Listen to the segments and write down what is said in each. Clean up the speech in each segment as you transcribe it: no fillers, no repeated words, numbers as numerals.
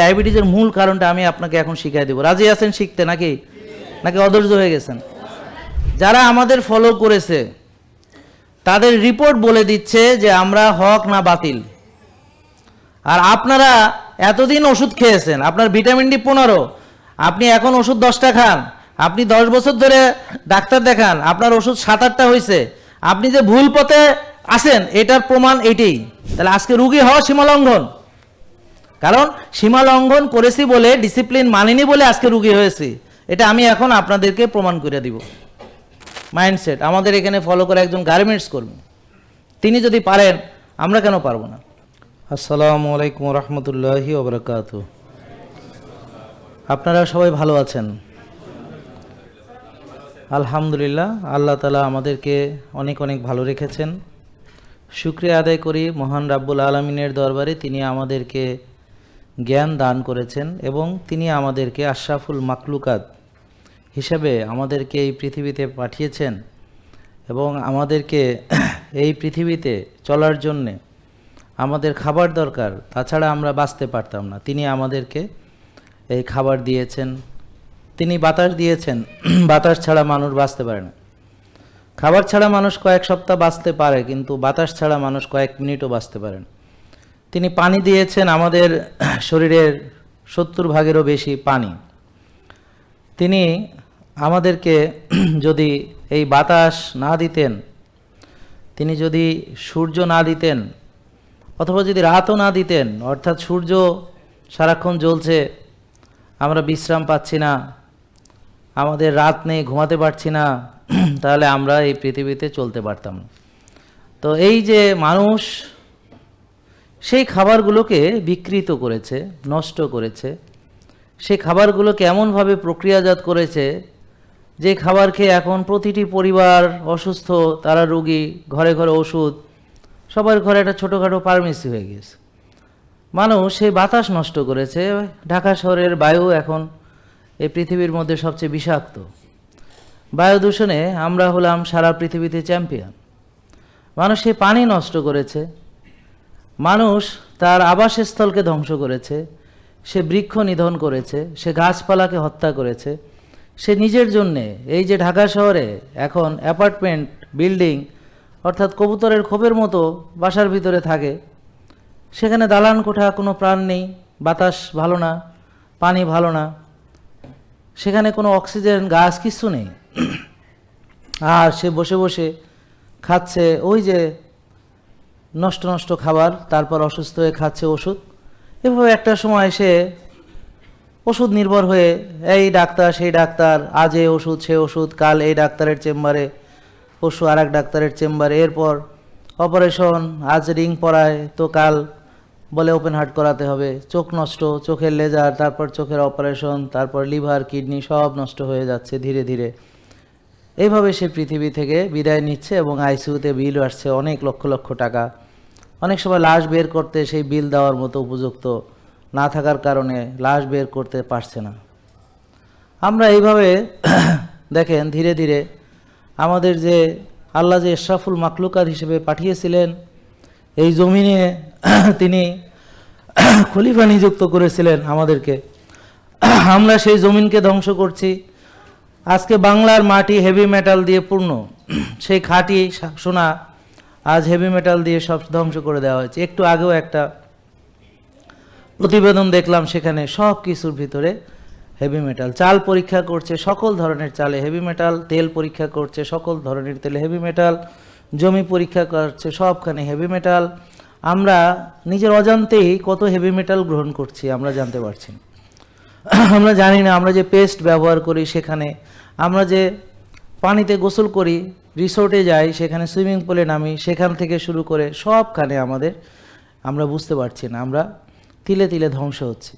ডায়াবেটিসের মূল কারণটা আমি আপনাকে এখন শিখিয়ে দেব। রাজি আছেন শিখতে নাকি নাকি অধৈর্য হয়ে গেছেন? যারা আমাদের ফলো করেছে তাদের রিপোর্ট বলে দিচ্ছে যে আমরা হক না বাতিল। আর আপনারা এতদিন ওষুধ খেয়েছেন, আপনার ভিটামিন ডি 15, আপনি এখন ওষুধ 10টা খান, আপনি 10 বছর ধরে ডাক্তার দেখান, আপনার ওষুধ 7-8টা হয়েছে, আপনি যে ভুল পথে আছেন এটার প্রমাণ এটাই। তাহলে আজকে রুগী হওয়া সীমা লঙ্ঘন, কারণ সীমা লঙ্ঘন করেছি বলে, ডিসিপ্লিন মানিনি বলে আজকে রুগী হয়েছি। এটা আমি এখন আপনাদেরকে প্রমাণ করে দিব। মাইন্ডসেট আমাদের এখানে ফলো করে একজন গার্মেন্টস কর্মী, তিনি যদি পারেন আমরা কেন পারবো না? আসসালামু আলাইকুম রহমতুল্লাহি ওয়া বারাকাতুহু। আপনারা সবাই ভালো আছেন? আলহামদুলিল্লাহ, আল্লাহ তাআলা আমাদেরকে অনেক অনেক ভালো রেখেছেন। শুকরিয়া আদায় করি মহান রাব্বুল আলামিনের দরবারে, তিনি আমাদেরকে জ্ঞান দান করেছেন এবং তিনি আমাদেরকে আশরাফুল মাকলুকাত হিসেবে আমাদেরকে এই পৃথিবীতে পাঠিয়েছেন এবং আমাদেরকে এই পৃথিবীতে চলার জন্যে আমাদের খাবার দরকার, তাছাড়া আমরা বাঁচতে পারতাম না। তিনি আমাদেরকে এই খাবার দিয়েছেন, তিনি বাতাস দিয়েছেন, বাতাস ছাড়া মানুষ বাঁচতে পারে না। খাবার ছাড়া মানুষ কয়েক সপ্তাহ বাঁচতে পারে, কিন্তু বাতাস ছাড়া মানুষ কয়েক মিনিটও বাঁচতে পারে না। তিনি পানি দিয়েছেন, আমাদের শরীরের 70 ভাগেরও বেশি পানি। তিনি আমাদেরকে যদি এই বাতাস না দিতেন, তিনি যদি সূর্য না দিতেন, অথবা যদি রাতও না দিতেন, অর্থাৎ সূর্য সারাক্ষণ জ্বলছে, আমরা বিশ্রাম পাচ্ছি না, আমাদের রাত নেই, ঘুমাতে পারছি না, তাহলে আমরা এই পৃথিবীতে চলতে পারতাম না। তো এই যে মানুষ সেই খাবারগুলোকে বিকৃত করেছে, নষ্ট করেছে, সেই খাবারগুলোকে এমনভাবে প্রক্রিয়াজাত করেছে যে খাবার খেয়ে এখন প্রতিটি পরিবার অসুস্থ, তারা রোগী, ঘরে ঘরে ওষুধ, সবার ঘরে একটা ছোটোখাটো ফার্মেসি হয়ে গেছে। মানুষ সেই বাতাস নষ্ট করেছে। ঢাকা শহরের বায়ু এখন এই পৃথিবীর মধ্যে সবচেয়ে বিষাক্ত। বায়ু দূষণে আমরা হলাম সারা পৃথিবীতে চ্যাম্পিয়ন। মানুষ সেই পানি নষ্ট করেছে, মানুষ তার আবাসস্থলকে ধ্বংস করেছে, সে বৃক্ষ নিধন করেছে, সে গাছপালাকে হত্যা করেছে, সে নিজের জন্যে। এই যে ঢাকা শহরে এখন অ্যাপার্টমেন্ট বিল্ডিং, অর্থাৎ কবুতরের খোপের মতো বাসার ভিতরে থাকে, সেখানে দালান কোঠা, কোনো প্রাণ নেই, বাতাস ভালো না, পানি ভালো না, সেখানে কোনো অক্সিজেন গাছ কিছু নেই। আর সে বসে বসে খাচ্ছে ওই যে নষ্ট নষ্ট খাবার, তারপর অসুস্থ হয়ে খাচ্ছে ওষুধ। এভাবে একটা সময় সে ওষুধ নির্ভর হয়ে এই ডাক্তার সেই ডাক্তার, আজ এই ওষুধ সে ওষুধ, কাল এই ডাক্তারের চেম্বারে, পরশু আর এক ডাক্তারের চেম্বারে, এরপর অপারেশন, আজ রিং পরায় তো কাল বলে ওপেন হার্ট করাতে হবে, চোখ নষ্ট, চোখের লেজার, তারপর চোখের অপারেশন, তারপর লিভার, কিডনি সব নষ্ট হয়ে যাচ্ছে ধীরে ধীরে। এইভাবে সে পৃথিবী থেকে বিদায় নিচ্ছে এবং আইসিইউতে বিল আসছে অনেক লক্ষ লক্ষ টাকা। অনেক সময় লাশ বের করতে সেই বিল দেওয়ার মতো উপযুক্ত না থাকার কারণে লাশ বের করতে পারছে না। আমরা এইভাবে দেখেন ধীরে ধীরে আমাদের যে আল্লাহ যে আশরাফুল মাকলুকাত হিসেবে পাঠিয়েছিলেন এই জমিনে, তিনি খলিফা নিযুক্ত করেছিলেন আমাদেরকে, আমরা সেই জমিনকে ধ্বংস করছি। আজকে বাংলার মাটি হেভি মেটাল দিয়ে পূর্ণ, সেই খাঁটি সোনা আজ হেভি মেটাল দিয়ে সব ধ্বংস করে দেওয়া হয়েছে। একটু আগেও একটা প্রতিবেদন দেখলাম, সেখানে সব কিছুর ভিতরে হেভি মেটাল। চাল পরীক্ষা করছে, সকল ধরনের চালে হেভি মেটাল, তেল পরীক্ষা করছে, সকল ধরনের তেলে হেভি মেটাল, জমি পরীক্ষা করছে, সবখানে হেভি মেটাল। আমরা নিজের অজান্তেই কত হেভি মেটাল গ্রহণ করছি আমরা জানতে পারছি না। আমরা জানি না, আমরা যে পেস্ট ব্যবহার করি সেখানে, আমরা যে পানিতে গোসল করি, রিসোর্টে যাই, সেখানে সুইমিং পুলে নামি, সেখান থেকে শুরু করে সবখানে আমাদের, আমরা বুঝতে পারছি না, আমরা তিলে তিলে ধ্বংস হচ্ছি।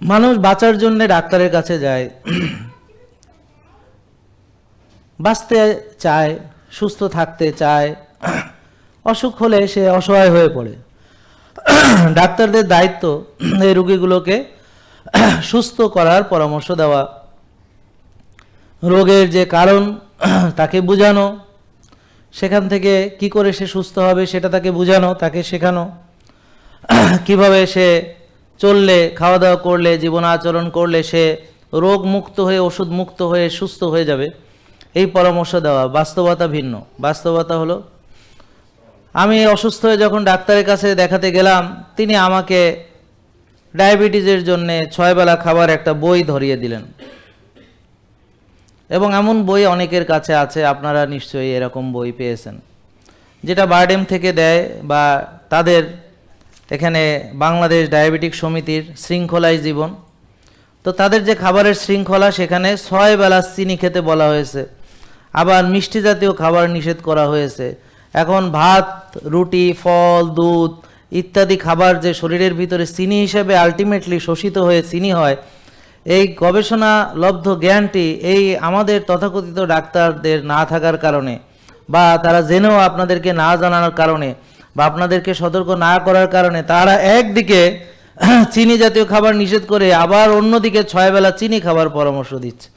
মানুষ বাঁচার জন্য ডাক্তারের কাছে যায়, বাঁচতে চায়, সুস্থ থাকতে চায়, অসুখ হলে সে অসহায় হয়ে পড়ে। ডাক্তারদের দায়িত্ব এই রোগীগুলোকে সুস্থ করার পরামর্শ দেওয়া, রোগের যে কারণ তাকে বোঝানো, সেখান থেকে কি করে সে সুস্থ হবে সেটা তাকে বোঝানো, তাকে শেখানো, কিভাবে সে চললে, খাওয়া দাওয়া করলে, জীবন আচরণ করলে সে রোগ মুক্ত হয়ে, ওষুধ মুক্ত হয়ে সুস্থ হয়ে যাবে, এই পরামর্শ দেওয়া। বাস্তবতা ভিন্ন। বাস্তবতা হলো, আমি অসুস্থ হয়ে যখন ডাক্তারের কাছে দেখাতে গেলাম, তিনি আমাকে ডায়াবেটিসের জন্য 6 বেলা খাবার একটা বই ধরিয়ে দিলেন। এবং এমন বই অনেকের কাছে আছে, আপনারা নিশ্চয়ই এরকম বই পেয়েছেন, যেটা বারডেম থেকে দেয়, বা তাদের এখানে বাংলাদেশ ডায়াবেটিক সমিতির শৃঙ্খলায় জীবন। তো তাদের যে খাবারের শৃঙ্খলা, সেখানে 6 বেলা চিনি খেতে বলা হয়েছে, আবার মিষ্টি জাতীয় খাবার নিষেধ করা হয়েছে। এখন ভাত, রুটি, ফল, দুধ ইত্যাদি খাবার যে শরীরের ভিতরে চিনি হিসেবে আলটিমেটলি শোষিত হয়ে চিনি হয়, এই গবেষণা লব্ধ জ্ঞানটি এই আমাদের তথাকথিত ডাক্তারদের না থাকার কারণে, বা তারা জেনেও আপনাদেরকে না জানানোর কারণে, বা আপনাদেরকে সতর্ক না করার কারণে, তারা একদিকে চিনি জাতীয় খাবার নিষেধ করে আবার অন্যদিকে 6 বেলা চিনি খাবার পরামর্শ দিচ্ছে।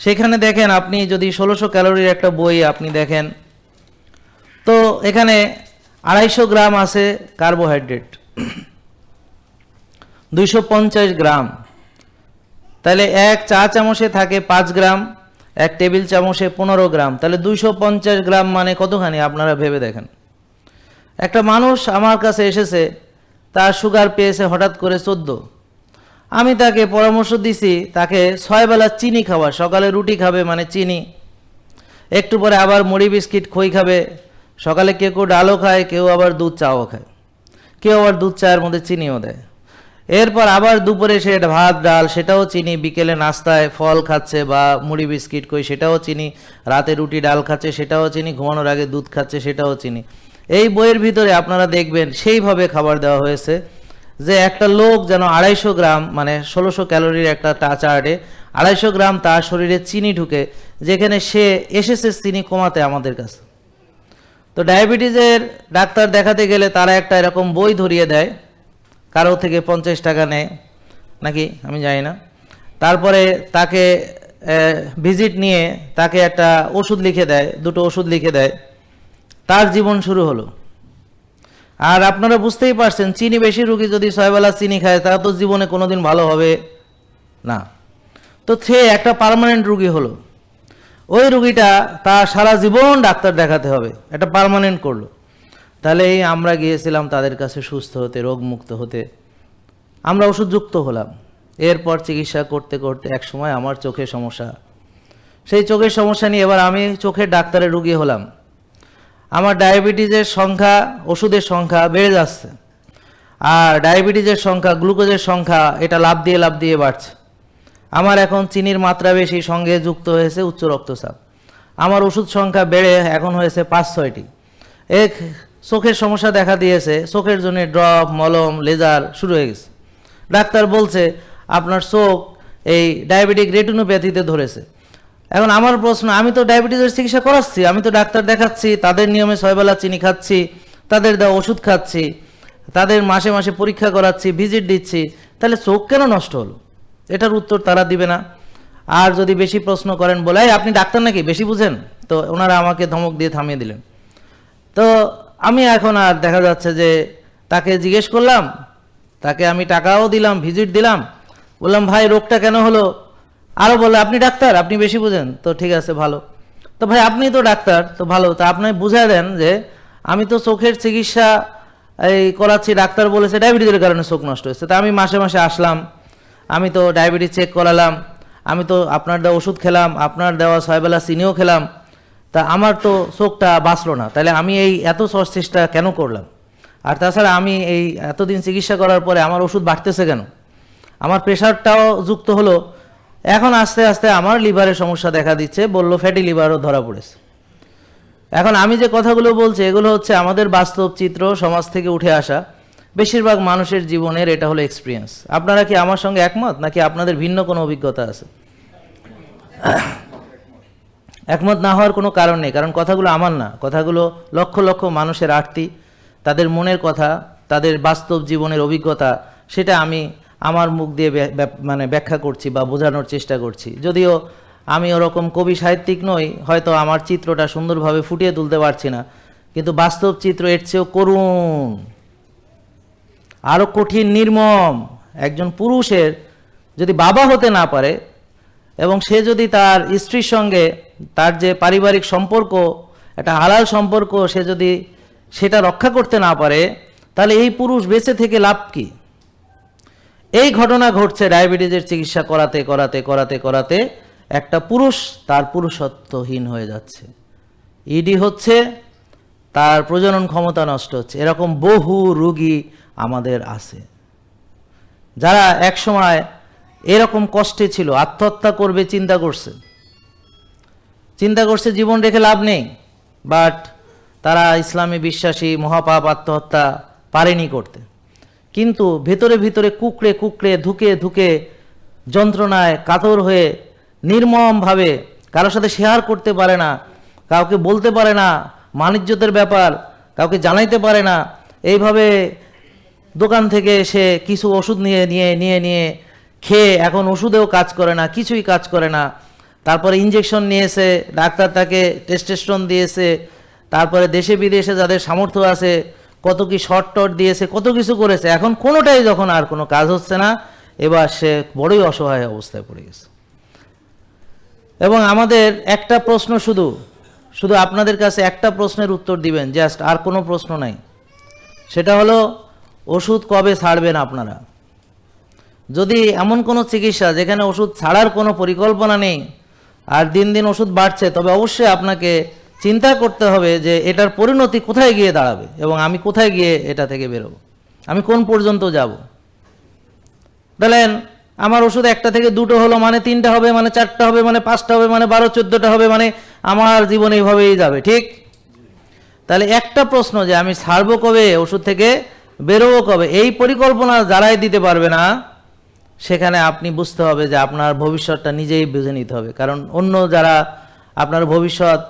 সেখানে দেখেন, আপনি যদি 1600 ক্যালোরির একটা বই আপনি দেখেন, তো এখানে 250 গ্রাম আছে কার্বোহাইড্রেট, 250 গ্রাম, তাহলে 1 চা চামচে থাকে 5 গ্রাম, 1 টেবিল চামচে 15 গ্রাম, তাহলে 250 গ্রাম মানে কতখানি আপনারা ভেবে দেখেন। একটা মানুষ আমার কাছে এসেছে, তার সুগার পেয়েছে হঠাৎ করে 14। আমি তাকে পরামর্শ দিছি তাকে 6 বেলা চিনি খাওয়া। সকালে রুটি খাবে মানে চিনি, একটু পরে আবার মুড়ি বিস্কিট খই খাবে, সকালে কেউ কেউ ডালও খায়, কেউ আবার দুধ চাও খায়, কেউ আবার দুধ চায়ের মধ্যে চিনিও দেয়। এরপর আবার দুপুরে সে ভাত ডাল, সেটাও চিনি, বিকেলে নাস্তায় ফল খাচ্ছে বা মুড়ি বিস্কিট খই, সেটাও চিনি, রাতে রুটি ডাল খাচ্ছে, সেটাও চিনি, ঘুমানোর আগে দুধ খাচ্ছে, সেটাও চিনি। এই বইয়ের ভিতরে আপনারা দেখবেন সেইভাবে খাবার দেওয়া হয়েছে যে একটা লোক যেন 250 গ্রাম মানে 1600 ক্যালোরির একটা চার্টে 250 গ্রাম তার শরীরে চিনি ঢুকে, যেখানে সে এসেছে চিনি কমাতে আমাদের কাছে। তো ডায়াবেটিসের ডাক্তার দেখাতে গেলে তারা একটা এরকম বই ধরিয়ে দেয়, কারো থেকে 50 টাকা নেয় নাকি আমি জানি না। তারপরে তাকে ভিজিট নিয়ে তাকে একটা ওষুধ লিখে দেয়, 2টো ওষুধ লিখে দেয়, তার জীবন শুরু হলো। আর আপনারা বুঝতেই পারছেন, চিনি বেশি রুগী যদি 6 বেলা চিনি খায়, তা তো জীবনে কোনোদিন ভালো হবে না। তো সে একটা পার্মানেন্ট রুগী হলো। ওই রুগীটা তার সারা জীবন ডাক্তার দেখাতে হবে, এটা পার্মানেন্ট করলো। তাহলে এই আমরা গিয়েছিলাম তাদের কাছে সুস্থ হতে, রোগমুক্ত হতে, আমরা ওষুধযুক্ত হলাম। এরপর চিকিৎসা করতে করতে এক সময় আমার চোখের সমস্যা, সেই চোখের সমস্যা নিয়ে এবার আমি চোখের ডাক্তারের রুগী হলাম। আমার ডায়াবেটিসের সংখ্যা, ওষুধের সংখ্যা বেড়ে যাচ্ছে, আর ডায়াবেটিসের সংখ্যা, গ্লুকোজের সংখ্যা এটা লাফ দিয়ে বাড়ছে। আমার এখন চিনির মাত্রা বেশি, সঙ্গে যুক্ত হয়েছে উচ্চ রক্তচাপ। আমার ওষুধ সংখ্যা বেড়ে এখন হয়েছে 5-6টি। এক চোখের সমস্যা দেখা দিয়েছে, চোখের জন্য ড্রপ, মলম, লেজার শুরু হয়ে গেছে। ডাক্তার বলছে আপনার চোখ এই ডায়াবেটিক রেটিনোপ্যাথিতে ধরেছে। এখন আমার প্রশ্ন, আমি তো ডায়াবেটিসের চিকিৎসা করাচ্ছি, আমি তো ডাক্তার দেখাচ্ছি, তাদের নিয়মে 6 বেলা চিনি খাচ্ছি, তাদের দেওয়া ওষুধ খাচ্ছি, তাদের মাসে মাসে পরীক্ষা করাচ্ছি, ভিজিট দিচ্ছি, তাহলে চোখ কেন নষ্ট হলো? এটার উত্তর তারা দিবে না। আর যদি বেশি প্রশ্ন করেন, বলে আপনি ডাক্তার নাকি, বেশি বুঝেন, তো ওনারা আমাকে ধমক দিয়ে থামিয়ে দিলেন। তো আমি এখন আর দেখা যাচ্ছে যে তাকে জিজ্ঞেস করলাম, তাকে আমি টাকাও দিলাম, ভিজিট দিলাম, বললাম ভাই রোগটা কেন হলো? আরও বলে আপনি ডাক্তার, আপনি বেশি বুঝেন, তো ঠিক আছে ভালো। তো ভাই আপনি তো ডাক্তার, তো ভালো, তা আপনি বুঝাই দেন যে আমি তো চোখের চিকিৎসা এই করাচ্ছি, ডাক্তার বলেছে ডায়াবেটিসের কারণে চোখ নষ্ট হয়েছে, তা আমি মাসে মাসে আসলাম, আমি তো ডায়াবেটিস চেক করালাম, আমি তো আপনার দেওয়া ওষুধ খেলাম, আপনার দেওয়া 6 বেলা চিনিও খেলাম, তা আমার তো চোখটা বাঁচলো না, তাহলে আমি এই এত চেষ্টা কেন করলাম? আর তাছাড়া আমি এই এতদিন চিকিৎসা করার পরে আমার ওষুধ বাড়তেছে কেন? আমার প্রেশারটাও যুক্ত হলো, এখন আস্তে আস্তে আমার লিভারের সমস্যা দেখা দিচ্ছে, বললো ফ্যাটি লিভারও ধরা পড়েছে। এখন আমি যে কথাগুলো বলছি এগুলো হচ্ছে আমাদের বাস্তব চিত্র, সমাজ থেকে উঠে আসা বেশিরভাগ মানুষের জীবনের এটা হলো এক্সপিরিয়েন্স। আপনারা কি আমার সঙ্গে একমত, নাকি আপনাদের ভিন্ন কোনো অভিজ্ঞতা আছে? একমত না হওয়ার কোনো কারণ নেই, কারণ কথাগুলো আমার না, কথাগুলো লক্ষ লক্ষ মানুষের আর্তি, তাদের মনের কথা, তাদের বাস্তব জীবনের অভিজ্ঞতা, সেটা আমি আমার মুখ দিয়ে মানে ব্যাখ্যা করছি বা বোঝানোর চেষ্টা করছি। যদিও আমি ওরকম কবি সাহিত্যিক নই, হয়তো আমার চিত্রটা সুন্দরভাবে ফুটিয়ে তুলতে পারছি না, কিন্তু বাস্তব চিত্র এর চেয়েও করুণ, আরও কঠিন, নির্মম, একজন পুরুষের যদি বাবা হতে না পারে এবং সে যদি তার স্ত্রীর সঙ্গে তার যে পারিবারিক সম্পর্ক, একটা হালাল সম্পর্ক, সে যদি সেটা রক্ষা করতে না পারে, তাহলে এই পুরুষ বেঁচে থেকে লাভ কি? এই ঘটনা ঘটছে ডায়াবেটিসের চিকিৎসা করাতে করাতে করাতে করাতে একটা পুরুষ তার পুরুষত্বহীন হয়ে যাচ্ছে, ইডি হচ্ছে, তার প্রজনন ক্ষমতা নষ্ট হচ্ছে। এরকম বহু রোগী আমাদের আছে যারা একসময় এরকম কষ্টে ছিল, আত্মহত্যা করবে চিন্তা করছে জীবন রেখে লাভ নেই, বাট তারা ইসলামে বিশ্বাসী, মহাপাপ আত্মহত্যা পারেনি করতে, কিন্তু ভেতরে ভিতরে কুকড়ে কুকড়ে ধুকে ধুকে যন্ত্রণায় কাতর হয়ে নির্মমভাবে কারোর সাথে শেয়ার করতে পারে না, কাউকে বলতে পারে না, মানিজ্যতের ব্যাপার কাউকে জানাইতে পারে না, এইভাবে দোকান থেকে সে কিছু ওষুধ নিয়ে নিয়ে নিয়ে নিয়ে খেয়ে এখন ওষুধেও কাজ করে না, কিছুই কাজ করে না। তারপরে ইঞ্জেকশন নিয়েছে, ডাক্তার তাকে টেস্টোস্টেরন দিয়েছে, তারপরে দেশে বিদেশে যাদের সামর্থ্য আছে কত কি শর্ট টট দিয়েছে, কত কিছু করেছে, এখন কোনোটাই যখন আর কোনো কাজ হচ্ছে না, এবার সে বড়ই অসহায় অবস্থায় পড়ে গেছে। এবং আমাদের একটা প্রশ্ন, শুধু আপনাদের কাছে একটা প্রশ্নের উত্তর দিবেন, জাস্ট, আর কোনো প্রশ্ন নাই, সেটা হলো ওষুধ কবে ছাড়বেন আপনারা? যদি এমন কোনো চিকিৎসা যেখানে ওষুধ ছাড়ার কোনো পরিকল্পনা নেই আর দিন দিন ওষুধ বাড়ছে, তবে অবশ্যই আপনাকে চিন্তা করতে হবে যে এটার পরিণতি কোথায় গিয়ে দাঁড়াবে এবং আমি কোথায় গিয়ে এটা থেকে বেরোবো, আমি কোন পর্যন্ত যাব। বলেন আমার ওষুধ একটা থেকে দুটো হলো মানে তিনটা হবে, মানে চারটা হবে, মানে পাঁচটা হবে, মানে 12-14টা হবে, মানে আমার জীবন এইভাবেই যাবে, ঠিক? তাহলে একটা প্রশ্ন যে আমি ছাড়বো কবে, ওষুধ থেকে বেরোবো কবে, এই পরিকল্পনা যারাই দিতে পারবে না, সেখানে আপনি বুঝতে হবে যে আপনার ভবিষ্যৎটা নিজেই বুঝে নিতে হবে। কারণ অন্য যারা আপনার ভবিষ্যৎ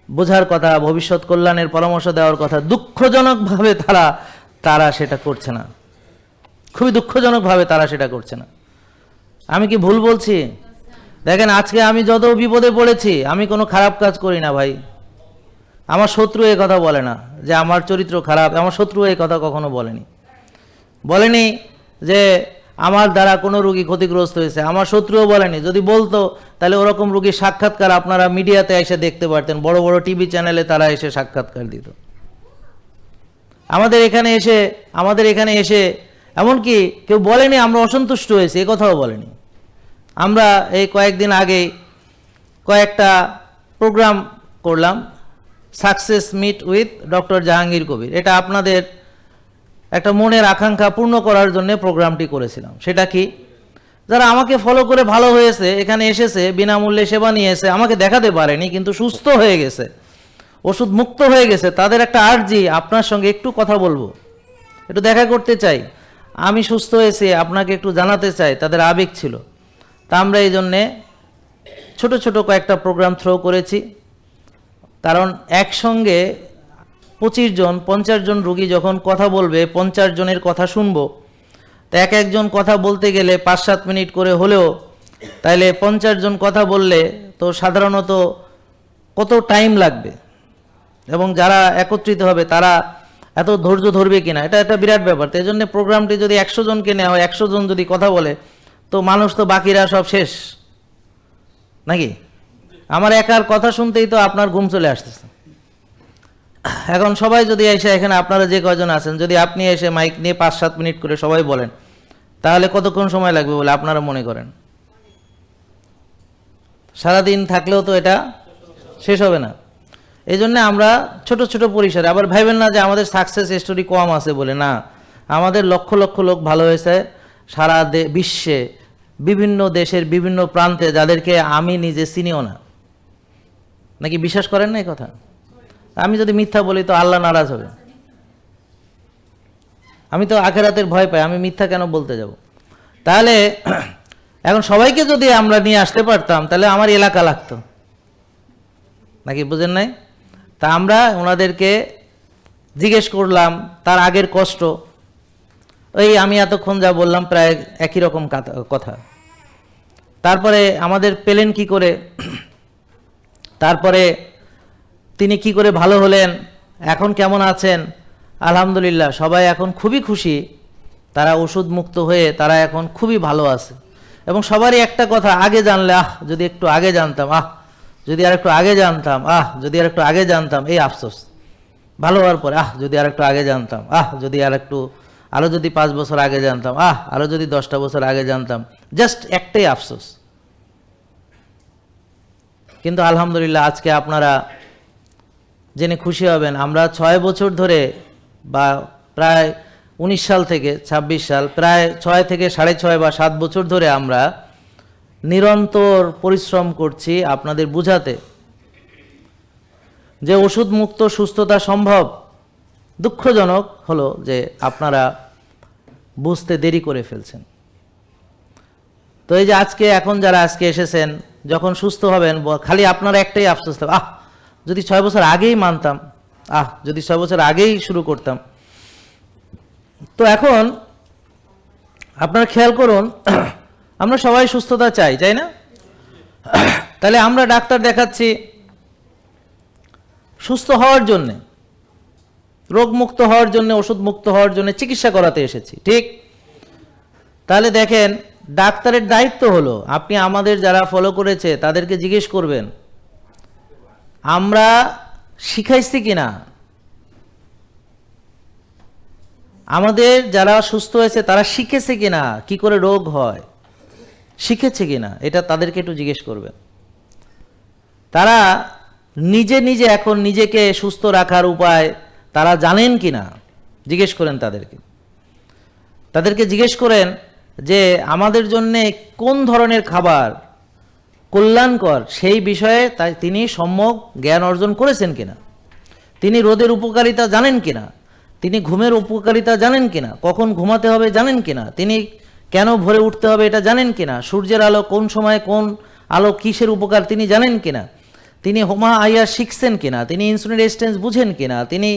বোঝার কথা, ভবিষ্যৎ কল্যাণের পরামর্শ দেওয়ার কথা, দুঃখজনকভাবে তারা সেটা করছে না, খুবই দুঃখজনকভাবে তারা সেটা করছে না। আমি কি ভুল বলছি? দেখেন আজকে আমি যত বিপদে পড়েছি, আমি কোনো খারাপ কাজ করি না ভাই। আমার শত্রু এই কথা বলে না যে আমার চরিত্র খারাপ, আমার শত্রু এই কথা কখনো বলেনি যে আমার দ্বারা কোনো রোগী ক্ষতিগ্রস্ত হয়েছে, আমার শত্রুও বলেনি। যদি বলতো তাহলে ওরকম রোগীর সাক্ষাৎকার আপনারা মিডিয়াতে এসে দেখতে পারতেন, বড় বড় টিভি চ্যানেলে তারা এসে সাক্ষাৎকার দিত। আমাদের এখানে এসে এমনকি কেউ বলেনি আমরা অসন্তুষ্ট হয়েছি, এ কথাও বলেনি। আমরা এই কয়েকদিন আগেই কয়েকটা প্রোগ্রাম করলাম, success meet with doctor Jahangir Kabir. এটা আপনাদের একটা মনের আকাঙ্ক্ষা পূর্ণ করার জন্য প্রোগ্রামটি করেছিলাম। সেটা কি, যারা আমাকে ফলো করে ভালো হয়েছে, এখানে এসেছে, বিনামূল্যে সেবা নিয়েছে, আমাকে দেখাতে পারেনি কিন্তু সুস্থ হয়ে গেছে, ওষুধ মুক্ত হয়ে গেছে, তাদের একটা আর্জি আপনার সঙ্গে একটু কথা বলবো, একটু দেখা করতে চাই, আমি সুস্থ হয়েছি আপনাকে একটু জানাতে চাই, তাদের আবেগ ছিল। তা আমরা এই জন্যে ছোট ছোট কয়েকটা প্রোগ্রাম থ্রো করেছি। কারণ একসঙ্গে 25 জন 50 জন রোগী যখন কথা বলবে, 50 জনের কথা শুনবো, তা একজন কথা বলতে গেলে 5-7 মিনিট করে হলেও, তাইলে 50 জন কথা বললে তো সাধারণত কত টাইম লাগবে, এবং যারা একত্রিত হবে তারা এত ধৈর্য ধরবে কিনা, এটা একটা বিরাট ব্যাপার। তো এই জন্য প্রোগ্রামটি যদি 100 জনকে নেওয়া হয়, 100 জন যদি কথা বলে, তো মানুষ তো বাকিরা সব শেষ নাকি? আমার একার কথা শুনতেই তো আপনার ঘুম চলে আসতেছে। এখন সবাই যদি এসে, এখানে আপনারা যে কয়জন আছেন, যদি আপনি এসে মাইক নিয়ে 5-7 মিনিট করে সবাই বলেন, তাহলে কতক্ষণ সময় লাগবে বলে আপনারা মনে করেন? সারাদিন থাকলেও তো এটা শেষ হবে না। এই জন্য আমরা ছোট ছোট পরিসরে, আবার ভাইবেন না যে আমাদের সাকসেস স্টোরি কম আছে বলে, না, আমাদের লক্ষ লক্ষ লোক ভালো হয়েছে সারা বিশ্বে, বিভিন্ন দেশের বিভিন্ন প্রান্তে, যাদেরকে আমি নিজে চিনিও না। নাকি বিশ্বাস করেন না এই কথা? আমি যদি মিথ্যা বলি তো আল্লাহ নারাজ হবে। আমি তো আখেরাতের ভয় পাই, আমি মিথ্যা কেন বলতে যাব? তাহলে এখন সবাইকে যদি আমরা নিয়ে আসতে পারতাম, তাহলে আমার এলাকা লাগতো নাকি, বুঝেন নাই? তা আমরা ওনাদেরকে জিজ্ঞেস করলাম তার আগের কষ্ট, ওই আমি এতক্ষণ যা বললাম প্রায় একই রকম কথা। তারপরে আমাদের পেলেন কি করে, তারপরে তিনি কি করে ভালো হলেন, এখন কেমন আছেন। আলহামদুলিল্লাহ সবাই এখন খুবই খুশি তারা ওষুধ মুক্ত হয়ে তারা এখন খুবই ভালো আছে। এবং সবারই একটা কথা, আগে জানলে যদি একটু আগে জানতাম, যদি আর একটু আগে জানতাম, যদি আর একটু আগে জানতাম, এই আফসোস। ভালো হওয়ার পরে যদি আর একটু আগে জানতাম, যদি আর একটু আরও যদি 5 বছর আগে জানতাম, আরও যদি 10টা বছর আগে জানতাম, জাস্ট একটাই আফসোস। কিন্তু আলহামদুলিল্লাহ আজকে আপনারা জেনে খুশি হবেন, আমরা 6 বছর ধরে বা প্রায় 19 সাল থেকে 26 সাল, প্রায় 6 থেকে 6.5 বা 7 বছর ধরে আমরা নিরন্তর পরিশ্রম করছি আপনাদের বুঝাতে যে ওষুধ মুক্ত সুস্থতা সম্ভব। দুঃখজনক হলো যে আপনারা বুঝতে দেরি করে ফেলছেন। তো এই যে আজকে এখন যারা আজকে এসেছেন, যখন সুস্থ হবেন খালি আপনারা একটাই আফসোস থাকবে, যদি 6 বছর আগেই মানতাম, যদি 6 বছর আগেই শুরু করতাম। তো এখন আপনারা খেয়াল করুন, আমরা সবাই সুস্থতা চাই, তাই না? তাহলে আমরা ডাক্তার দেখাচ্ছি সুস্থ হওয়ার জন্যে, রোগমুক্ত হওয়ার জন্য, ওষুধ মুক্ত হওয়ার জন্য চিকিৎসা করাতে এসেছি, ঠিক? তাহলে দেখেন, ডাক্তারের দায়িত্ব হলো আপনি আমাদের যারা ফলো করেছে তাদেরকে জিজ্ঞেস করবেন আমরা শিখাইছি কিনা, আমাদের যারা সুস্থ হয়েছে তারা শিখেছে কিনা, কি করে রোগ হয় শিখেছে কিনা, এটা তাদেরকে একটু জিজ্ঞেস করবেন। তারা নিজে নিজে এখন নিজেকে সুস্থ রাখার উপায় তারা জানেন কিনা জিজ্ঞেস করেন তাদেরকে জিজ্ঞেস করেন যে আমাদের জন্য কোন ধরনের খাবার কল্যাণকর সেই বিষয়ে তিনি সম্যক জ্ঞান অর্জন করেছেন কিনা, তিনি রোদের উপকারিতা জানেন কিনা, তিনি ঘুমের উপকারিতা জানেন কিনা, কখন ঘুমাতে হবে জানেন কিনা, তিনি কেন ভোরে উঠতে হবে এটা জানেন কিনা, সূর্যের আলো কোন সময় কোন আলো কিসের উপকার তিনি জানেন কিনা, তিনি হোমা আইয়া শিখছেন কিনা, তিনি ইনসুলিন রেজিস্ট্যান্স বুঝেন কিনা, তিনি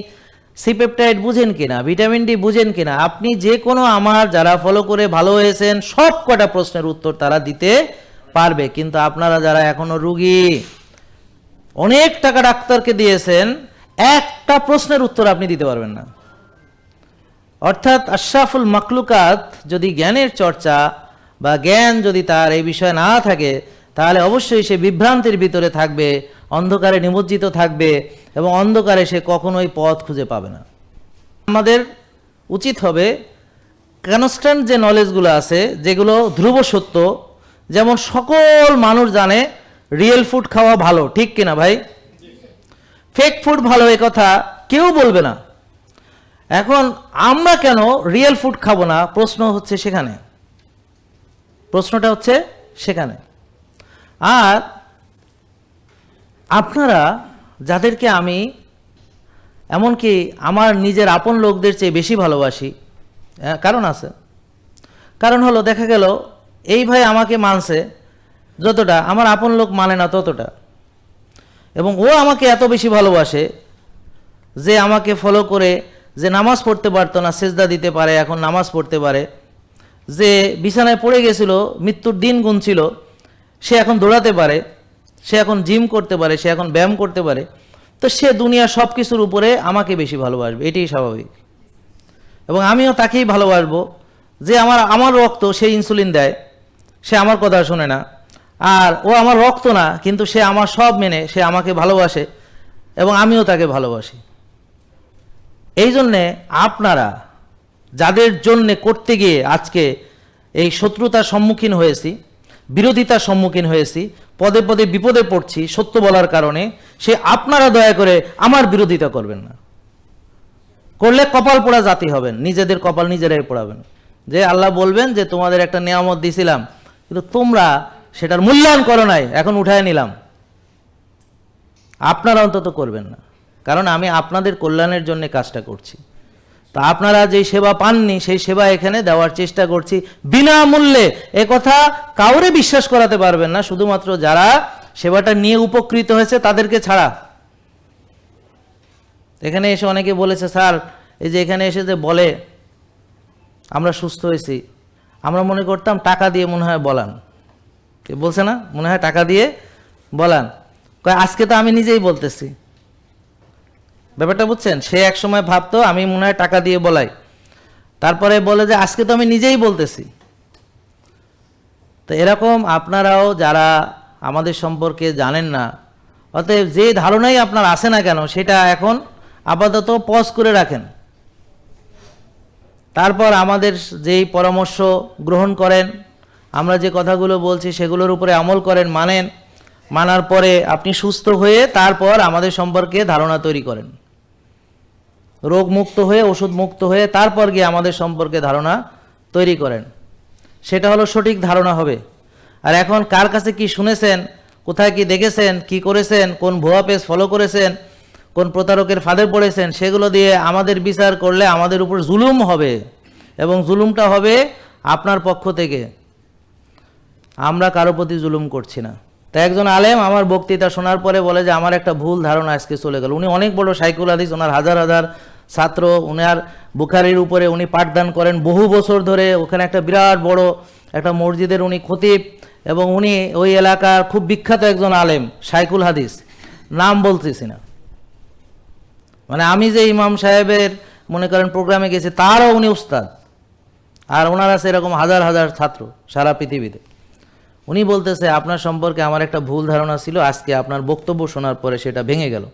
সিপেপটাইড বুঝেন কিনা, ভিটামিন ডি বুঝেন কিনা। আপনি যে কোনো আমার যারা ফলো করে ভালো হয়েছেন সব কটা প্রশ্নের উত্তর তারা দিতে পারবে। কিন্তু আপনারা যারা এখনো রুগী, অনেক টাকা ডাক্তারকে দিয়েছেন, একটা প্রশ্নের উত্তর আপনি দিতে পারবেন না। অর্থাৎ আশরাফুল মাকলুকাত যদি জ্ঞানের চর্চা বা জ্ঞান যদি তার এই বিষয়ে না থাকে, তাহলে অবশ্যই সে বিভ্রান্তির ভিতরে থাকবে, অন্ধকারে নিমজ্জিত থাকবে এবং অন্ধকারে সে কখনোই পথ খুঁজে পাবে না। আমাদের উচিত হবে কনস্ট্যান্ট যে নলেজগুলো আছে, যেগুলো ধ্রুব সত্য, যেমন সকল মানুষ জানে রিয়েল ফুড খাওয়া ভালো, ঠিক কিনা ভাই? ফেক ফুড ভালো এ কথা কেউ বলবে না। এখন আমরা কেন রিয়েল ফুড খাবো না? প্রশ্নটা হচ্ছে সেখানে। আর আপনারা যাদেরকে আমি এমনকি আমার নিজের আপন লোকদের চেয়ে বেশি ভালোবাসি, কারণ আছে, কারণ হলো দেখা গেল এই ভাই আমাকে মানছে যতটা, আমার আপন লোক মানে না ততটা, এবং ও আমাকে এত বেশি ভালোবাসে যে আমাকে ফলো করে, যে নামাজ পড়তে পারতো না সেজদা দিতে পারে, এখন নামাজ পড়তে পারে, যে বিছানায় পড়ে গেছিল মৃত্যুর দিন গুনছিল সে এখন দৌড়াতে পারে, সে এখন জিম করতে পারে, সে এখন ব্যায়াম করতে পারে। তো সে দুনিয়া সব কিছুর উপরে আমাকে বেশি ভালোবাসবে, এটাই স্বাভাবিক। এবং আমিও তাকেই ভালোবাসবো যে আমার রক্ত, সে ইনসুলিন দেয়, সে আমার কথা শোনে না, আর ও আমার রক্ত না কিন্তু সে আমার সব মেনে সে আমাকে ভালোবাসে এবং আমিও তাকে ভালোবাসি। এই জন্যে আপনারা যাদের জন্যে করতে গিয়ে আজকে এই শত্রুতার সম্মুখীন হয়েছি, বিরোধিতার সম্মুখীন হয়েছি, পদে পদে বিপদে পড়ছি সত্য বলার কারণে, সে আপনারা দয়া করে আমার বিরোধিতা করবেন না। করলে কপাল পোড়া জাতি হবেন, নিজেদের কপাল নিজেরাই পোড়াবেন। যে আল্লাহ বলবেন যে তোমাদের একটা নিয়ামত দিছিলাম কিন্তু তোমরা সেটার মূল্যায়ন করো নাই, এখন উঠায় নিলাম। আপনারা অন্তত করবেন না, কারণ আমি আপনাদের কল্যাণের জন্য কাজটা করছি। তা আপনারা যেই সেবা পাননি সেই সেবা এখানে দেওয়ার চেষ্টা করছি বিনামূল্যে। কথা কাউরে বিশ্বাস করাতে পারবেন না, শুধুমাত্র যারা সেবাটা নিয়ে উপকৃত হয়েছে তাদেরকে ছাড়া। এখানে এসে অনেকে বলেছে, স্যার এই যে এখানে এসে যে বলে আমরা সুস্থ হয়েছি, আমরা মনে করতাম টাকা দিয়ে মনে হয় বলান, কে বলছে না, মনে হয় টাকা দিয়ে বলান। আজকে তো আমি নিজেই বলতেছি, ব্যাপারটা বুঝছেন? সে এক সময় ভাবতো আমি মনে হয় টাকা দিয়ে বলাই, তারপরে বলে যে আজকে তো আমি নিজেই বলতেছি। তো এরকম আপনারাও যারা আমাদের সম্পর্কে জানেন না, অতএব যে ধারণাই আপনার আসে না কেন সেটা এখন আপাতত পজ করে রাখেন, তারপর আমাদের যেই পরামর্শ গ্রহণ করেন, আমরা যে কথাগুলো বলছি সেগুলোর উপরে আমল করেন, মানার পরে আপনি সুস্থ হয়ে তারপর আমাদের সম্পর্কে ধারণা তৈরি করেন, রোগ মুক্ত হয়ে ওষুধ মুক্ত হয়ে তারপর গিয়ে আমাদের সম্পর্কে ধারণা তৈরি করেন। সেটা হলো সঠিক ধারণা হবে। আর এখন কার কাছে কি শুনেছেন, কোথায় কি দেখেছেন, কি করেছেন, কোন ভুয়া পেজ ফলো করেছেন, কোন প্রতারকের ফাঁদে পড়েছেন, সেগুলো দিয়ে আমাদের বিচার করলে আমাদের উপর জুলুম হবে, এবং জুলুমটা হবে আপনার পক্ষ থেকে। আমরা কারো প্রতি জুলুম করছি না। তাই একজন আলেম আমার বক্তৃতা শোনার পরে বলে যে আমার একটা ভুল ধারণা আজকে চলে গেল। উনি অনেক বড় শাইখুল হাদিস, ওনার হাজার হাজার ছাত্র, উনার বুখারীর উপরে উনি পাঠদান করেন বহু বছর ধরে, ওখানে একটা বিরাট বড় একটা মসজিদের উনি খতিব, এবং উনি ওই এলাকার খুব বিখ্যাত একজন আলেম, শাইখুল হাদিস, নাম বলতেছি না। মানে আমি যে ইমাম সাহেবের মনে করেন প্রোগ্রামে গেছি তারও উনি উস্তাদ, আর ওনার আছে এরকম হাজার হাজার ছাত্র সারা পৃথিবীতে। উনি বলতেছে আপনার সম্পর্কে আমার একটা ভুল ধারণা ছিল, আজকে আপনার বক্তব্য শোনার পরে সেটা ভেঙে গেল।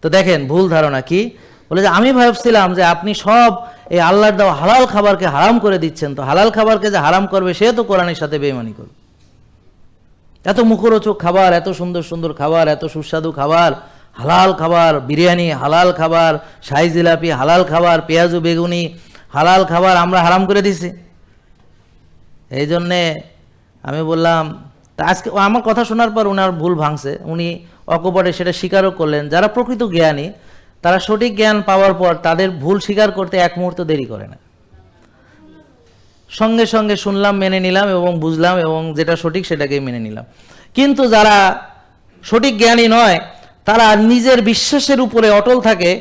তো দেখেন ভুল ধারণা কি, বলে যে আমি ভাবছিলাম যে আপনি সব এই আল্লাহর দেওয়া হালাল খাবারকে হারাম করে দিচ্ছেন, তো হালাল খাবারকে যে হারাম করবে সে তো কোরআনের সাথে বেঈমানি করবে। এত মুখরোচক খাবার, এত সুন্দর সুন্দর খাবার, এত সুস্বাদু খাবার, হালাল খাবার, বিরিয়ানি হালাল খাবার, শাহী জিলাপি হালাল খাবার, পেঁয়াজু বেগুনি হালাল খাবার আমরা হারাম করে দিছি। এই জন্যে আমি বললাম, তা আজকে আমার কথা শোনার পর ওনার ভুল ভাঙছে, উনি অকপটে সেটা স্বীকারও করলেন। যারা প্রকৃত জ্ঞানী তারা সঠিক জ্ঞান পাওয়ার পর তাদের ভুল স্বীকার করতে এক মুহূর্ত দেরি করে না, সঙ্গে সঙ্গে শুনলাম, মেনে নিলাম এবং বুঝলাম, এবং যেটা সঠিক সেটাকেই মেনে নিলাম। কিন্তু যারা সঠিক জ্ঞানী নয় তারা নিজের বিশ্বাসের উপরে অটল থাকে,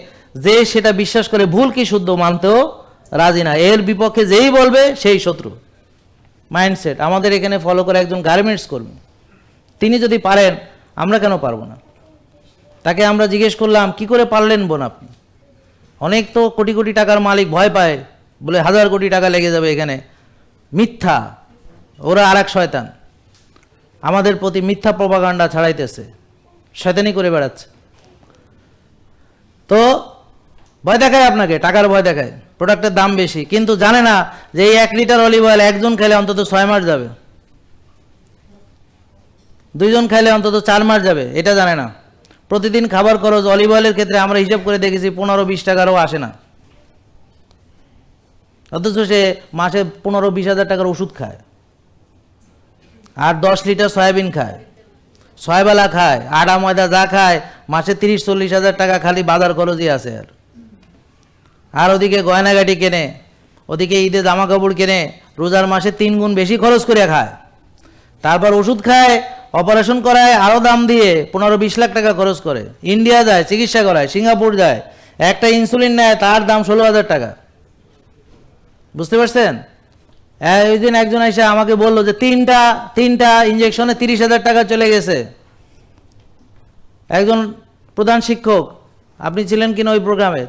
যে সেটা বিশ্বাস করে ভুল কি শুদ্ধ মানতেও রাজি না, এর বিপক্ষে যেই বলবে সেই শত্রু মাইন্ডসেট। আমাদের এখানে ফলো করে একজন গার্মেন্টস কর্মী, তিনি যদি পারেন আমরা কেন পারবো না? তাকে আমরা জিজ্ঞেস করলাম কি করে পারলেন বোন আপনি? অনেক তো কোটি কোটি টাকার মালিক ভয় পায়, বলে 1000 কোটি টাকা লেগে যাবে এখানে। মিথ্যা, ওরা আর এক শয়তান আমাদের প্রতি মিথ্যা প্রপাগান্ডা ছাড়াইতেছে, শয়তানি করে বেড়াচ্ছে। তো ভয় দেখায় আপনাকে, টাকার ভয় দেখায়, প্রোডাক্টের দাম বেশি, কিন্তু জানে না যে এই 1 লিটার অলিভ অয়েল একজন খেলে অন্তত 6 মাস যাবে, 2 জন খাইলে অন্তত 4 মাস যাবে, এটা জানে না। প্রতিদিন খাবার খরচ অলিভ অয়েলের ক্ষেত্রে আমরা হিসাব করে দেখেছি 15-20 টাকারও আসে না, অথচ সে মাসে 15-20 হাজার টাকার ওষুধ খায়, আর 10 লিটার সয়াবিন খায়, 6 বেলা খায়, আটা ময়দা যা খায়, মাসে 30-40 হাজার টাকা খালি বাজার খরচই আছে। আর ওদিকে গয়নাগাটি কেনে, ওদিকে ঈদে জামা কাপড় কেনে, রোজার মাসে 3 গুণ বেশি খরচ করে খায়, তারপর ওষুধ খায়, অপারেশন করায় আরও দাম দিয়ে 15-20 লাখ টাকা খরচ করে, ইন্ডিয়া যায় চিকিৎসা করায়, সিঙ্গাপুর যায়, একটা ইনসুলিন নেয় তার দাম 16,000 টাকা। বুঝতে পারছেন? ওই দিন একজন এসে আমাকে বললো যে তিনটা ইঞ্জেকশনে 30,000 টাকা চলে গেছে। একজন প্রধান শিক্ষক, আপনি ছিলেন কিনা ওই প্রোগ্রামে,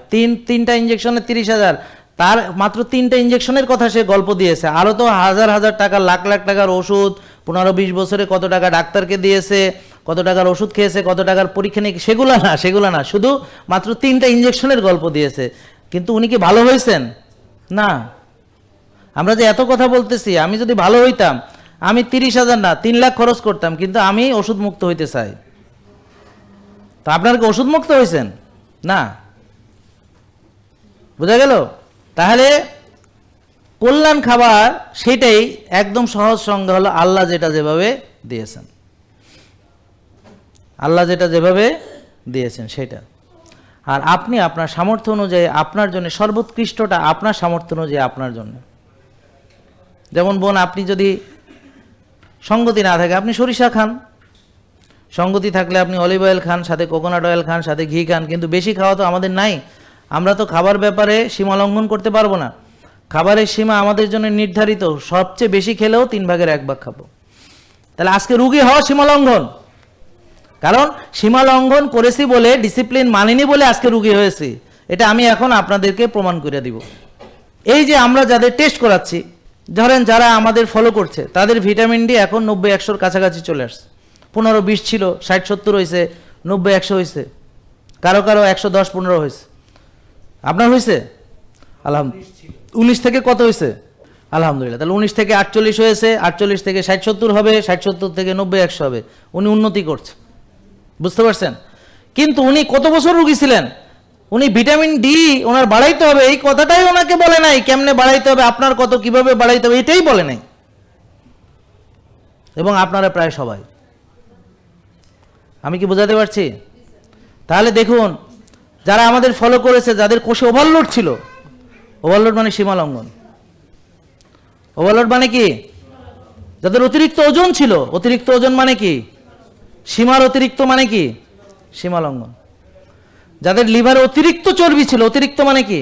তিনটা ইঞ্জেকশনে 30,000, তার মাত্র 3টা ইঞ্জেকশনের কথা সে গল্প দিয়েছে, আরও তো হাজার হাজার টাকা, লাখ লাখ টাকার ওষুধ, 15-20 বছরে কত টাকা ডাক্তারকে দিয়েছে, কত টাকার ওষুধ খেয়েছে, কত টাকার পরীক্ষা নিয়ে, সেগুলো না, শুধু মাত্র 3টা ইঞ্জেকশনের গল্প দিয়েছে। কিন্তু উনি কি ভালো হয়েছেন? না। আমরা যে এত কথা বলতেছি, আমি যদি ভালো হইতাম আমি 30,000 না 3 লাখ খরচ করতাম, কিন্তু আমি ওষুধ মুক্ত হইতে চাই। তো আপনারা কি ওষুধ মুক্ত হয়েছেন? না। বোঝা গেল? তাহলে কল্যাণ খাবার সেটাই একদম সহজ সংজ্ঞা হলো আল্লাহ যেটা যেভাবে দিয়েছেন, আল্লাহ যেটা যেভাবে দিয়েছেন সেটা। আর আপনি আপনার সামর্থ্য অনুযায়ী আপনার জন্য সর্বোৎকৃষ্টটা আপনার সামর্থ্য অনুযায়ী আপনার জন্য। যেমন বোন, আপনি যদি সঙ্গতি না থাকে আপনি সরিষা খান, সঙ্গতি থাকলে আপনি অলিভ অয়েল খান, সাথে কোকোনাট অয়েল খান, সাথে ঘি খান, কিন্তু বেশি খাওয়া তো আমাদের নাই। আমরা তো খাবার ব্যাপারে সীমা লঙ্ঘন করতে পারবো না। খাবারের সীমা আমাদের জন্য নির্ধারিত, সবচেয়ে বেশি খেলেও 3 ভাগের 1 ভাগ খাবো। তাহলে আজকে রুগী হওয়া সীমা লঙ্ঘন, কারণ সীমা লঙ্ঘন করেছি বলে, ডিসিপ্লিন মানিনি বলে আজকে রুগী হয়েছি। এটা আমি এখন আপনাদেরকে প্রমাণ করে দিব। এই যে আমরা যাদের টেস্ট করাচ্ছি, ধরেন যারা আমাদের ফলো করছে, তাদের ভিটামিন ডি এখন 90-100-র কাছাকাছি চলে আসছে। 15-20 ছিল, 60-70 হয়েছে, 90-100 হয়েছে, কারো কারো 110-15 হয়েছে। আপনার হয়েছে? আলহামদুলিল্লাহ। 19 থেকে কত হয়েছে? আলহামদুলিল্লাহ। তাহলে 19 থেকে 48 হয়েছে, 48 থেকে 60-70 হবে, 60-70 থেকে 90-100 হবে। উনি উন্নতি করছে, বুঝতে পারছেন? কিন্তু উনি কত বছর রোগী ছিলেন? উনি ভিটামিন ডি ওনার বাড়াইতে হবে এই কথাটাই ওনাকে বলে নাই। কেমনে বাড়াইতে হবে, আপনার কত, কিভাবে বাড়াইতে হবে, এটাই বলে নাই। এবং আপনারা প্রায় সবাই, আমি কি বোঝাতে পারছি? তাহলে দেখুন, যারা আমাদের ফলো করেছে, যাদের কোষে ওভারলোড ছিল, ওভারলোড মানে সীমা লঙ্ঘন। ওভারলোড মানে কি? যাদের অতিরিক্ত ওজন ছিল, অতিরিক্ত ওজন মানে কি? সীমার অতিরিক্ত মানে কি? সীমা লঙ্ঘন। যাদের লিভারে অতিরিক্ত চর্বি ছিল, অতিরিক্ত মানে কি?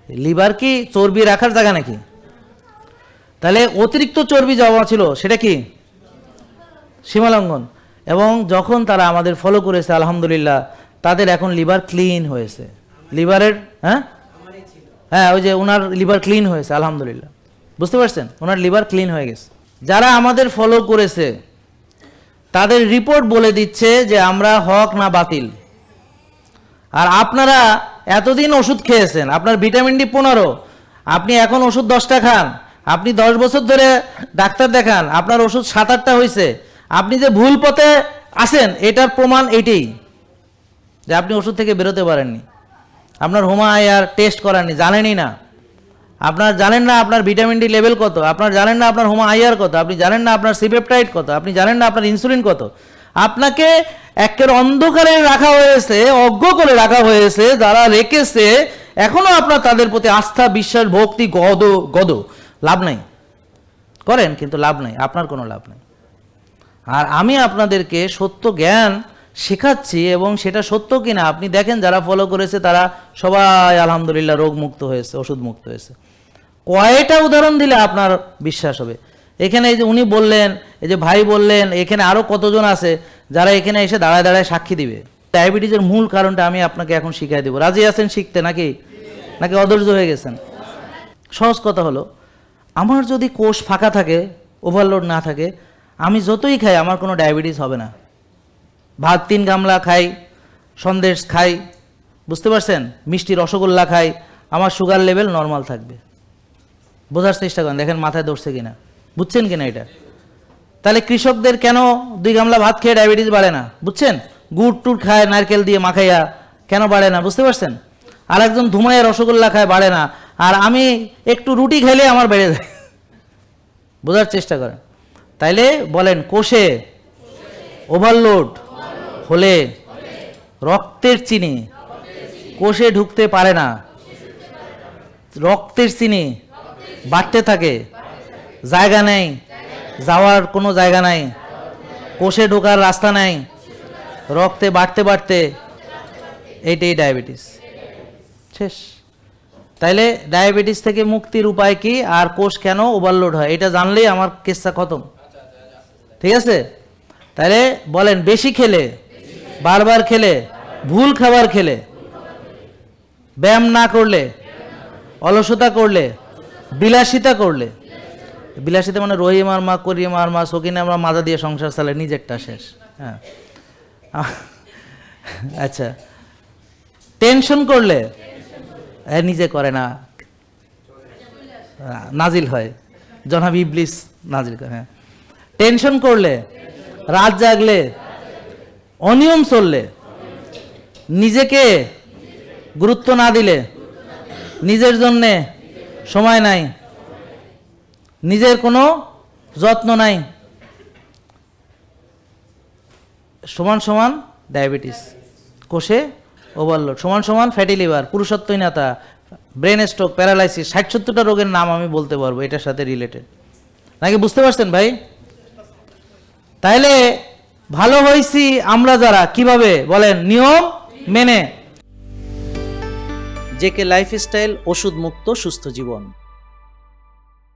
লিভার কি চর্বি রাখার জায়গা নাকি? তাহলে অতিরিক্ত চর্বি যাওয়া ছিল, সেটা কি? সীমা লঙ্ঘন। এবং যখন তারা আমাদের ফলো করেছে, আলহামদুলিল্লাহ, তাদের এখন লিভার ক্লিন হয়েছে। লিভারের হ্যাঁ, ওই যে ওনার লিভার ক্লিন হয়েছে, আলহামদুলিল্লাহ। বুঝতে পারছেন? ওনার লিভার ক্লিন হয়ে গেছে। যারা আমাদের ফলো করেছে, তাদের রিপোর্ট বলে দিচ্ছে যে আমরা হক না বাতিল। আর আপনারা এতদিন ওষুধ খেয়েছেন, আপনার ভিটামিন ডি 15, আপনি এখন ওষুধ 10টা খান, আপনি 10 বছর ধরে ডাক্তার দেখান, আপনার ওষুধ 7-8টা হয়েছে, আপনি যে ভুল পথে আছেন, এটার প্রমাণ এটাই যে আপনি ওষুধ থেকে বেরোতে পারেননি। আপনার হোমা আয়ার টেস্ট করাননি, জানেনই না। আপনার জানেন না আপনার ভিটামিন ডি লেভেল কত, আপনার জানেন না আপনার হোমা আয়ার কত, আপনি জানেন না আপনার সিপেপটাইড কত, আপনি জানেন না আপনার ইনসুলিন কত। আপনাকে একের অন্ধকারে রাখা হয়েছে, অজ্ঞ করে রাখা হয়েছে। যারা রেখেছে এখনো আপনার তাদের প্রতি আস্থা, বিশ্বাস, ভক্তি গদ লাভ নাই। করেন কিন্তু লাভ নাই, আপনার কোনো লাভ নাই। আর আমি আপনাদেরকে সত্য জ্ঞান শেখাচ্ছি, এবং সেটা সত্য কিনা আপনি দেখেন। যারা ফলো করেছে তারা সবাই আলহামদুলিল্লাহ রোগ মুক্ত হয়েছে, ওষুধ মুক্ত হয়েছে। কয়টা উদাহরণ দিলে আপনার বিশ্বাস হবে? এখানে এই যে উনি বললেন, এই যে ভাই বললেন, এখানে আরো কতজন আছে যারা এখানে এসে দাঁড়ায় দাঁড়ায় সাক্ষী দিবে। ডায়াবেটিসের মূল কারণটা আমি আপনাকে এখন শিখাই দেবো। রাজি আছেন শিখতে, নাকি নাকি অধৈর্য হয়ে গেছেন? সহজ কথা হলো, আমার যদি কোষ ফাঁকা থাকে, ওভারলোড না থাকে, আমি যতই খাই আমার কোনো ডায়াবেটিস হবে না। ভাত 3 গামলা খাই, সন্দেশ খাই, বুঝতে পারছেন, মিষ্টি রসগোল্লা খাই, আমার সুগার লেভেল নর্মাল থাকবে। বোঝার চেষ্টা করেন, দেখেন মাথায় ধরছে কিনা, বুঝছেন কিনা এটা। তাহলে কৃষকদের কেন 2 গামলা ভাত খেয়ে ডায়াবেটিস বাড়ে না? বুঝছেন? গুড় টুড় খায় নারকেল দিয়ে মাখাইয়া, কেন বাড়ে না? বুঝতে পারছেন? আর একজন ধুমাইয়া রসগোল্লা খায়, বাড়ে না। আর আমি একটু রুটি খাইলে আমার বেড়ে যায়। বোঝার চেষ্টা করেন। তাইলে বলেন, কোষে ওভারলোড হলে রক্তের চিনি কোষে ঢুকতে পারে না। রক্তের চিনি বাড়তে থাকে, জায়গা নেই, যাওয়ার কোনো জায়গা নাই, কোষে ঢোকার রাস্তা নাই, রক্তে বাড়তে বাড়তে এইটাই ডায়াবেটিস। শেষ। তাইলে ডায়াবেটিস থেকে মুক্তির উপায় কি, আর কোষ কেন ওভারলোড হয়, এটা জানলেই আমার কেসটা খতম। ঠিক আছে? তাহলে বলেন, বেশি খেলে, বারবার খেলে, ভুল খাবার খেলে, ব্যায়াম না করলে, অলসতা করলে, বিলাসিতা করলে, বিলাসিতা মানে রহিম আর মা, করিম আর মা, সকিনা আমরা মাজা দিয়ে সংসার চালে, নিজেরটা শেষ। হ্যাঁ, আচ্ছা। টেনশন করলে, নিজে করে না, নাজিল হয়, জনাব ইবলিস নাজিল করে। হ্যাঁ, টেনশন করলে, রাত জাগলে, অনিয়ম চললে, নিজেকে গুরুত্ব না দিলে, নিজের জন্যে সময় নাই, নিজের কোনো যত্ন নাই, সমান সমান ডায়াবেটিস, কোষে ওভারলোড, সমান সমান ফ্যাটি লিভার, পুরুষত্বহীনতা, ব্রেন স্ট্রোক, প্যারালাইসিস, 60-70টা রোগের নাম আমি বলতে পারবো এটার সাথে রিলেটেড। নাকি বুঝতে পারছেন ভাই? তাইলে ভালো হয়েছি আমরা যারা, কিভাবে বলেন? নিয়ম মেনে। জেকে লাইফস্টাইল, ওষুধ মুক্ত সুস্থ জীবন।